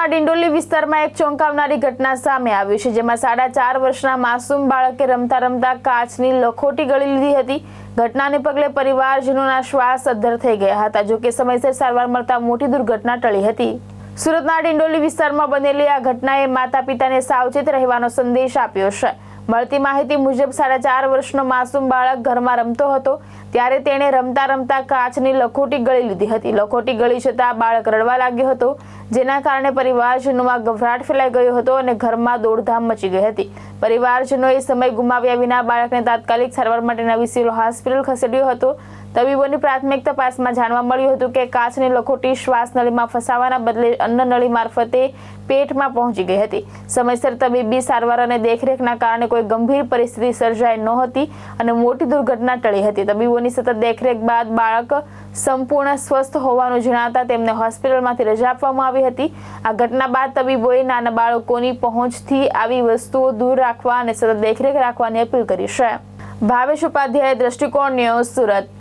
સુરતના ડિંડોલી વિસ્તારમાં એક ચોંકાવનારી ઘટના સામે આવી છે, જેમાં 4.5 વર્ષના માસૂમ બાળકે રમતા રમતા કાચની લખોટી ગળી લીધી હતી. ઘટનાને પગલે પરિવારજનોના શ્વાસ અદ્ધર થઈ ગયા હતા. જોકે સમયસર સારવાર મળતા મોટી દુર્ઘટના ટળી હતી. સુરતના ડિંડોલી વિસ્તારમાં બનેલી આ ઘટનાએ માતા પિતાને સાવચેત રહેવાનો સંદેશ આપ્યો છે. મળતી માહિતી મુજબ 4.5 વર્ષનો માસૂમ બાળક ઘરમાં રમતો હતો, ત્યારે તેણે રમતા રમતા કાચની લખોટી ગળી લીધી હતી. લખોટી ગળી જતાં બાળક રડવા લાગ્યો હતો, જેના કારણે પરિવારજનોમાં ગભરાટ ફેલાઈ ગયો હતો અને ઘરમાં દોડધામ મચી ગઈ હતી. પરિવારજનોએ સમય ગુમાવ્યા વિના બાળકને તાત્કાલિક સારવાર માટે નવી સિવિલ હોસ્પિટલ ખસેડ્યો હતો. તબીબોની પ્રાથમિક તપાસમાં જાણવા મળ્યું હતું કે કાચની લખોટી શ્વાસ નળીમાં ફસાવાના બદલે અન્ન નળી મારફતે પેટમાં પહોંચી ગઈ હતી. સમયસર તબીબી સારવાર અને દેખરેખના કારણે કોઈ ગંભીર પરિસ્થિતિ સર્જાઈ નહોતી અને મોટી દુર્ઘટના ટળી હતી. તબીબોની સતત દેખરેખ બાદ બાળક સંપૂર્ણ સ્વસ્થ હોવાનું જણાતા તેમને હોસ્પિટલમાંથી રજા આપવામાં આવી હતી. આ ઘટના બાદ તબીબોએ નાના બાળકોની પહોંચથી આવી વસ્તુઓ દૂર રાખવા અને સતત દેખરેખ રાખવાની અપીલ કરી છે. ભાવેશ ઉપાધ્યાય, દ્રષ્ટિકોણ ન્યૂઝ, સુરત.